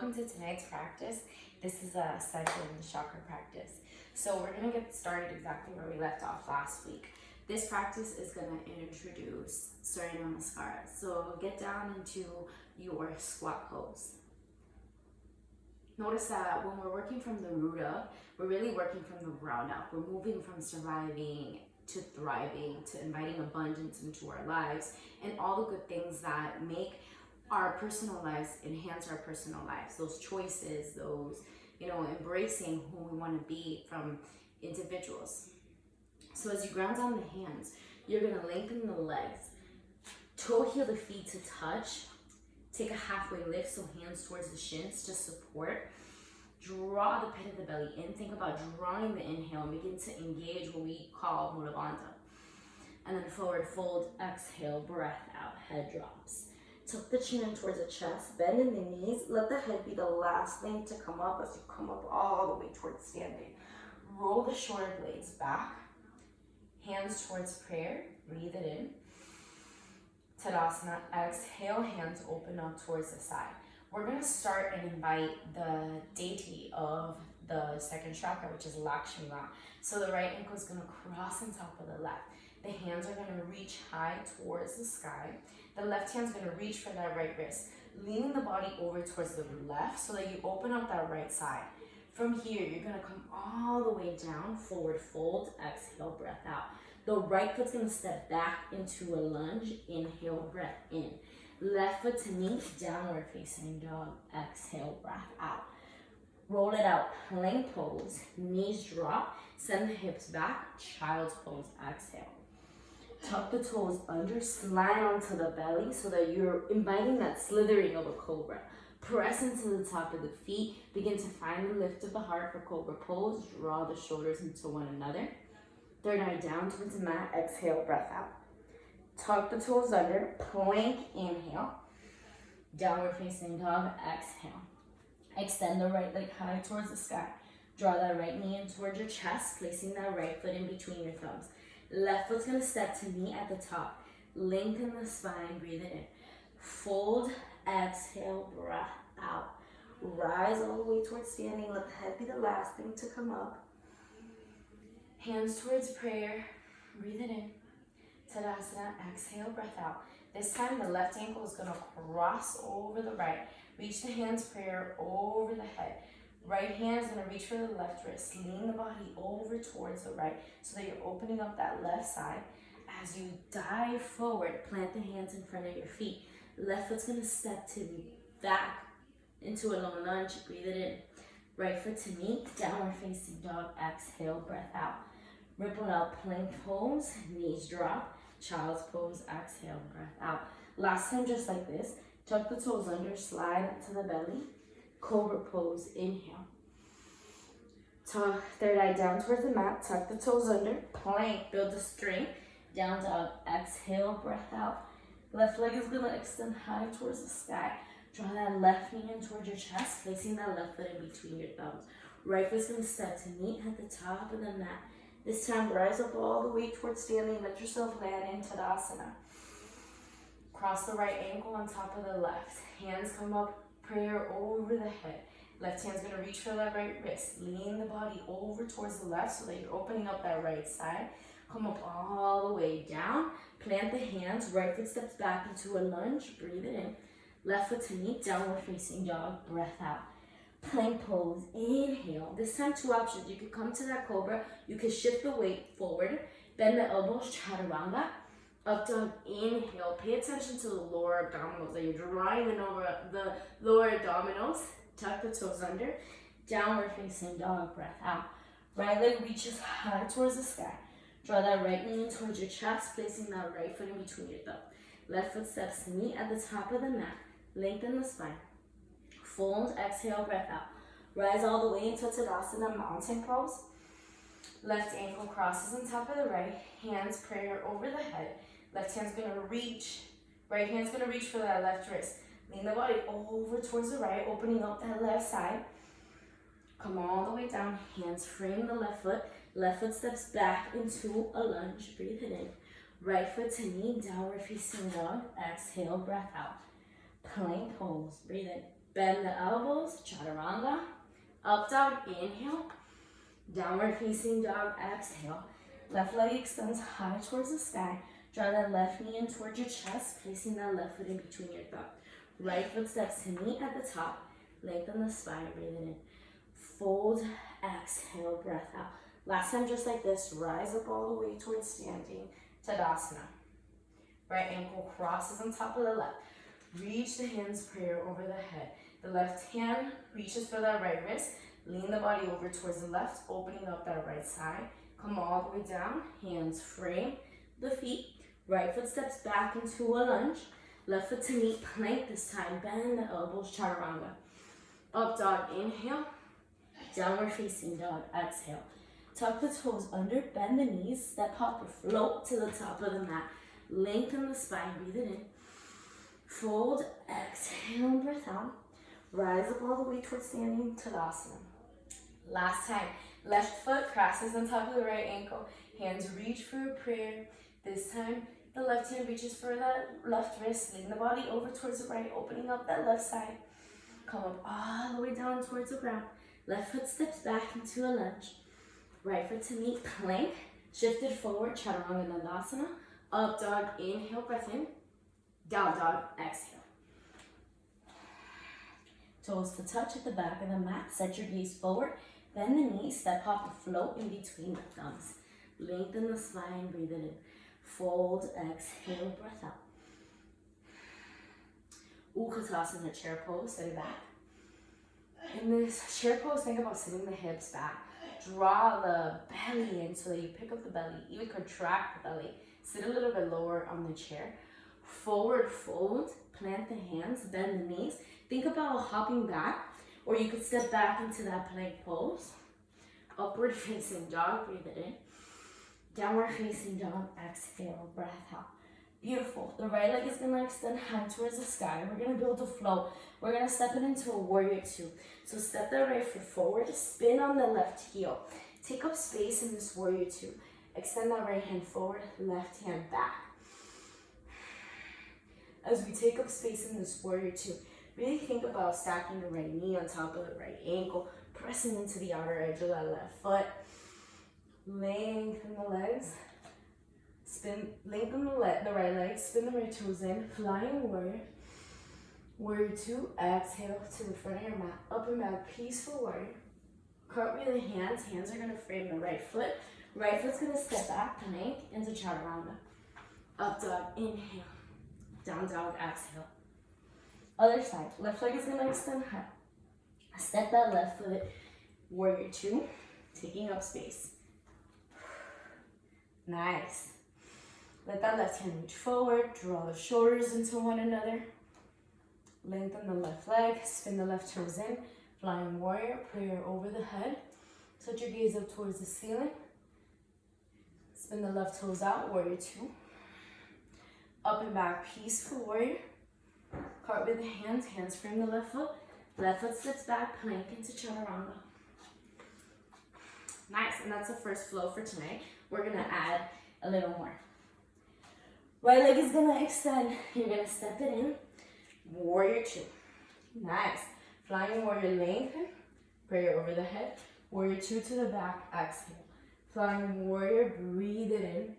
welcome to tonight's practice. This is a Sacral Chakra practice. So we're going to get started exactly where we left off last week. This practice is going to introduce Surya Namskar. So get down into your squat pose. Notice that when we're working from the root up, we're really working from the ground up. We're moving from surviving to thriving, to inviting abundance into our lives, and all the good things that make our personal lives, enhance our personal lives, those choices, those, embracing who we want to be from individuals. So as you ground down the hands, you're going to lengthen the legs, toe heel the feet to touch, take a halfway lift, so hands towards the shins to support. Draw the pit of the belly in. Think about drawing the inhale and begin to engage what we call Mula Bandha. And then forward fold, exhale, breath out, head drops. Tuck the chin in towards the chest, bend in the knees. Let the head be the last thing to come up as you come up all the way towards standing. Roll the shoulder blades back, hands towards prayer, breathe it in. Tadasana, exhale, hands open up towards the side. We're going to start and invite the deity of the second chakra, which is Lakshmi. So the right ankle is going to cross on top of the left. The hands are going to reach high towards the sky. The left hand's going to reach for that right wrist, leaning the body over towards the left so that you open up that right side. From here, you're going to come all the way down, forward fold, exhale, breath out. The right foot's going to step back into a lunge, inhale, breath in. Left foot to knee, downward facing dog, exhale, breath out. Roll it out, plank pose, knees drop, send the hips back, child's pose, exhale. Tuck the toes under, slide onto the belly so that you're inviting that slithering of a cobra. Press into the top of the feet, begin to find the lift of the heart for cobra pose, draw the shoulders into one another. Third eye down towards the mat, exhale, breath out. Tuck the toes under, plank, inhale. Downward facing dog, exhale. Extend the right leg high towards the sky. Draw that right knee in towards your chest, placing that right foot in between your thumbs. Left foot's gonna step to knee at the top. Lengthen the spine, breathe it in. Fold, exhale, breath out. Rise all the way towards standing. Let the head be the last thing to come up. Hands towards prayer, breathe it in. Tadasana, exhale, breath out. This time the left ankle is gonna cross over the right. Reach the hands, prayer over the head. Right hand is going to reach for the left wrist. Lean the body over towards the right so that you're opening up that left side. As you dive forward, plant the hands in front of your feet. Left foot's going to step to back into a low lunge. Breathe it in. Right foot to knee, downward facing dog. Exhale, breath out. Ripple out, plank pose, knees drop. Child's pose, exhale, breath out. Last time just like this. Tuck the toes under, slide to the belly. Cobra pose, inhale. Tuck, third eye down towards the mat, tuck the toes under, plank, build the strength, down dog, exhale, breath out. Left leg is gonna extend high towards the sky. Draw that left knee in towards your chest, placing that left foot in between your thumbs. Right foot's gonna step to meet at the top of the mat. This time, rise up all the way towards standing, let yourself land in Tadasana. Cross the right ankle on top of the left. Hands come up, prayer over the head. Left hand's gonna reach for that right wrist. Lean the body over towards the left so that you're opening up that right side. Come up all the way down. Plant the hands. Right foot steps back into a lunge. Breathe it in. Left foot to knee. Downward facing dog. Breath out. Plank pose. Inhale. This time 2 options. You could come to that cobra. You could shift the weight forward. Bend the elbows. Chaturanga. Up dog, inhale. Pay attention to the lower abdominals. That you're drawing over the lower abdominals. Tuck the toes under. Downward facing dog. Breath out. Right leg reaches high towards the sky. Draw that right knee in towards your chest, placing that right foot in between your thumbs. Left foot steps to knee at the top of the mat. Lengthen the spine. Fold, exhale, breath out. Rise all the way into Tadasana, mountain pose. Left ankle crosses on top of the right. Hands, prayer over the head. Left hand's gonna reach, right hand's gonna reach for that left wrist. Lean the body over towards the right, opening up that left side. Come all the way down, hands frame the left foot steps back into a lunge, breathe it in. Right foot to knee, downward facing dog, exhale, breath out. Plank pose, breathe in. Bend the elbows, chaturanga. Up dog, inhale. Downward facing dog, exhale. Left leg extends high towards the sky. Draw that left knee in towards your chest, placing that left foot in between your thumb. Right foot steps to meet at the top. Lengthen the spine, breathe it in. Fold, exhale, breath out. Last time, just like this, rise up all the way towards standing, Tadasana. Right ankle crosses on top of the left. Reach the hands, prayer over the head. The left hand reaches for that right wrist. Lean the body over towards the left, opening up that right side. Come all the way down, hands frame the feet. Right foot steps back into a lunge. Left foot to meet, plank this time. Bend the elbows, chaturanga. Up dog, inhale. Downward facing dog, exhale. Tuck the toes under, bend the knees, step hop or float to the top of the mat. Lengthen the spine, breathe it in. Fold, exhale, breath out. Rise up all the way towards standing, Tadasana. Last time, left foot crosses on top of the right ankle. Hands reach for a prayer. This time, the left hand reaches for the left wrist. Lean the body over towards the right, opening up that left side. Come up all the way down towards the ground. Left foot steps back into a lunge. Right foot to meet, plank. Shifted forward, chaturanga dandasana. Up dog, inhale, breath in. Down dog, exhale. Toes to touch at the back of the mat. Set your gaze forward. Bend the knees, step hop or float in between the thumbs. Lengthen the spine, breathe it in. Fold, exhale, breath out. Utkatasana, chair pose, sit back. In this chair pose, think about sitting the hips back. Draw the belly in so that you pick up the belly. Even contract the belly. Sit a little bit lower on the chair. Forward fold, plant the hands, bend the knees. Think about hopping back, or you could step back into that plank pose. Upward facing dog, breathe it in. Downward facing dog, exhale, breath out. Beautiful. The right leg is going to extend high towards the sky. We're going to build a flow. We're going to step it into a warrior two. So step the right foot forward, spin on the left heel. Take up space in this warrior two. Extend that right hand forward, left hand back. As we take up space in this warrior two, really think about stacking the right knee on top of the right ankle, pressing into the outer edge of that left foot. Lengthen the legs. Lengthen the right leg, spin the right toes in, flying warrior. Warrior two, exhale to the front of your mat, up and back, peaceful warrior. Cartwheel the hands are gonna frame the right foot. Right foot's gonna step back, plank into chaturanga. Up dog, inhale. Down dog, exhale. Other side, left leg is gonna extend high. Step that left foot, warrior two, taking up space. Nice. Let that left hand reach forward, draw the shoulders into one another. Lengthen the left leg, spin the left toes in, flying warrior, prayer over the head. Touch your gaze up towards the ceiling. Spin the left toes out, warrior two. Up and back, peaceful warrior. Cartwheel the hands frame the left foot steps back, plank into chaturanga. Nice, and that's the first flow for tonight. We're gonna add a little more. Right leg is gonna extend. You're gonna step it in. Warrior two. Nice. Flying warrior, lengthen. Prayer over the head. Warrior two to the back, exhale. Flying warrior, breathe it in.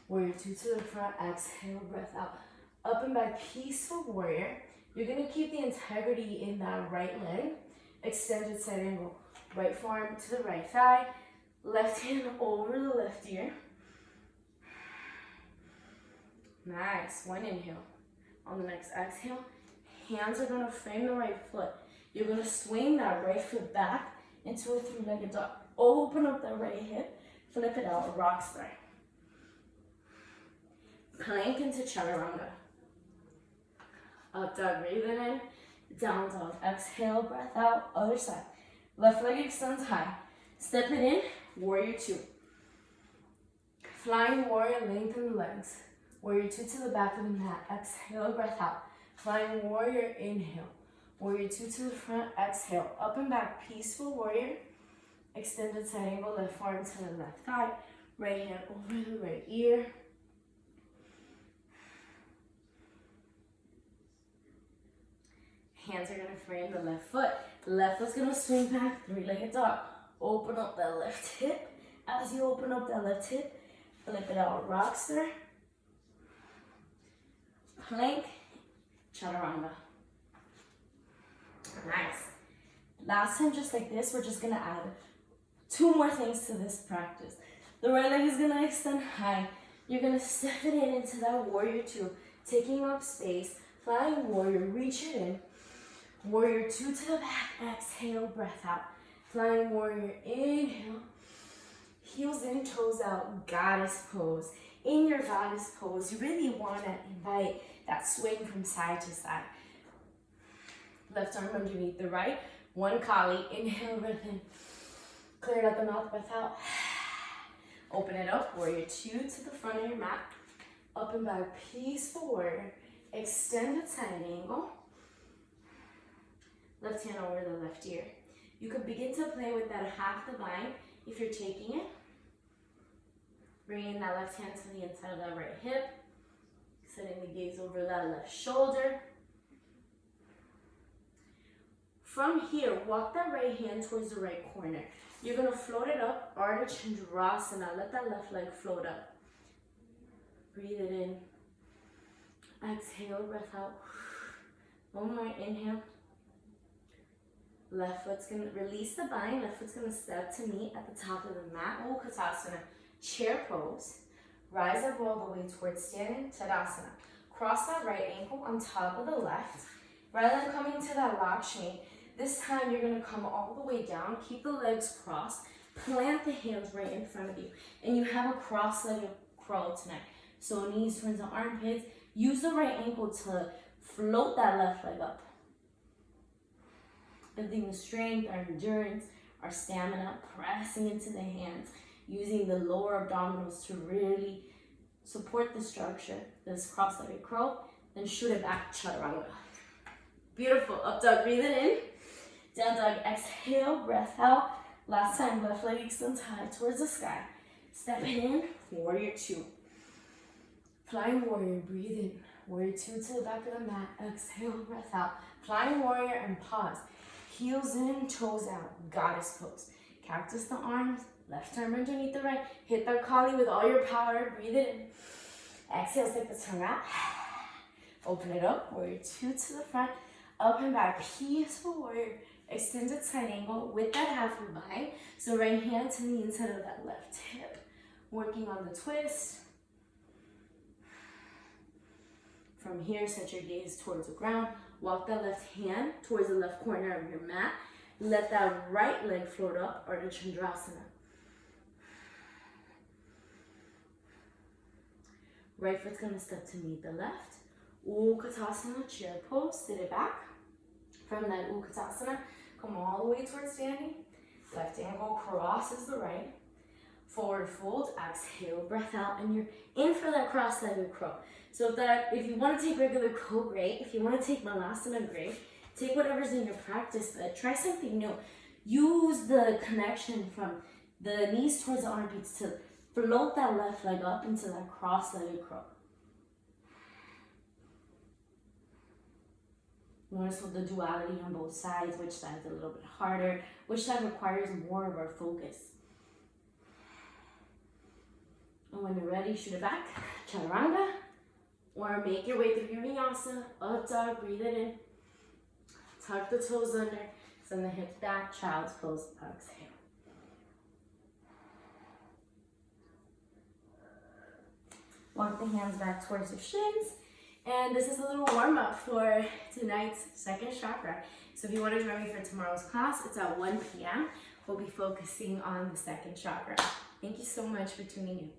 Warrior two to the front, exhale, breath out. Up and back, peaceful warrior. You're gonna keep the integrity in that right leg. Extended side angle. Right forearm to the right thigh. Left hand over the left ear. Nice. One inhale. On the next exhale, hands are going to frame the right foot. You're going to swing that right foot back into a three-legged dog. Open up that right hip. Flip it out. Rock start. Plank into chaturanga. Up dog, breathe it in. Down dog. Exhale, breath out. Other side. Left leg extends high. Step it in. Warrior two. Flying warrior, lengthen the legs. Warrior two to the back of the mat. Exhale, breath out. Flying warrior, inhale. Warrior two to the front, exhale. Up and back, peaceful warrior. Extended side angle, left arm to the left thigh. Right hand over the right ear. Hands are gonna frame the left foot. Left foot's gonna swing back, three-legged dog. Open up that left hip. As you open up that left hip, flip it out, rockster, plank, chaturanga. Nice. Last time, just like this, we're just gonna add 2 more things to this practice. The right leg is gonna extend high. You're gonna step it in into that warrior 2, taking up space. Flying warrior, reach it in. Warrior 2 to the back, exhale, breath out. Flying warrior, inhale. Heels in, toes out, goddess pose. In your goddess pose, you really wanna invite that swing from side to side. Left arm underneath the right. 1 Kali, inhale, breath in. Clear out the mouth, breath out. Open it up, warrior 2 to the front of your mat. Up and back, peaceful warrior. Extend the side angle. Left hand over the left ear. You could begin to play with that half the bind if you're taking it. Bringing that left hand to the inside of that right hip. Setting the gaze over that left shoulder. From here, walk that right hand towards the right corner. You're gonna float it up, Ardha Chandrasana. Let that left leg float up. Breathe it in. Exhale, breath out. 1 more, inhale. Left foot's gonna release the bind. Left foot's gonna step to meet at the top of the mat. Utkatasana, chair pose. Rise up all the way towards standing Tadasana. Cross that right ankle on top of the left. Rather than coming to that Lakshmi, this time you're gonna come all the way down. Keep the legs crossed. Plant the hands right in front of you. And you have a cross-legged crawl tonight. So knees towards the armpits. Use the right ankle to float that left leg up. Building the strength, our endurance, our stamina, pressing into the hands, using the lower abdominals to really support the structure. This cross-legged crawl, then shoot it back, chaturanga. Beautiful, up dog, breathe it in. Down dog, exhale, breath out. Last time, left leg extends high towards the sky. Step it in, warrior 2. Flying warrior, breathe in. Warrior 2 to the back of the mat. Exhale, breath out. Flying warrior and pause. Heels in, toes out. Goddess pose. Cactus the arms. Left arm underneath the right. Hit that Kali with all your power. Breathe it in. Exhale, stick the tongue out. Open it up. Warrior 2 to the front. Up and back. Peaceful warrior. Extended side angle with that half bind. So right hand to the inside of that left hip. Working on the twist. From here, set your gaze towards the ground. Walk that left hand towards the left corner of your mat. Let that right leg float up, Ardha Chandrasana. Right foot's gonna step to meet the left. Utkatasana, chair pose, sit it back. From that Utkatasana, come all the way towards standing. Left ankle crosses the right. Forward fold, exhale, breath out, and you're in for that cross-legged crow. So if you want to take regular crow, great. If you want to take Malasana, great. Take whatever's in your practice, but try something new. Use the connection from the knees towards the armpits to float that left leg up into that cross-legged crow. Notice with the duality on both sides, which side's a little bit harder, which side requires more of our focus. And when you're ready, shoot it back, chaturanga, or make your way through your vinyasa, up dog, breathe it in. Tuck the toes under, send the hips back, child's pose, exhale. Walk the hands back towards your shins. And this is a little warm up for tonight's second chakra. So if you want to join me for tomorrow's class, it's at 1 p.m. We'll be focusing on the second chakra. Thank you so much for tuning in.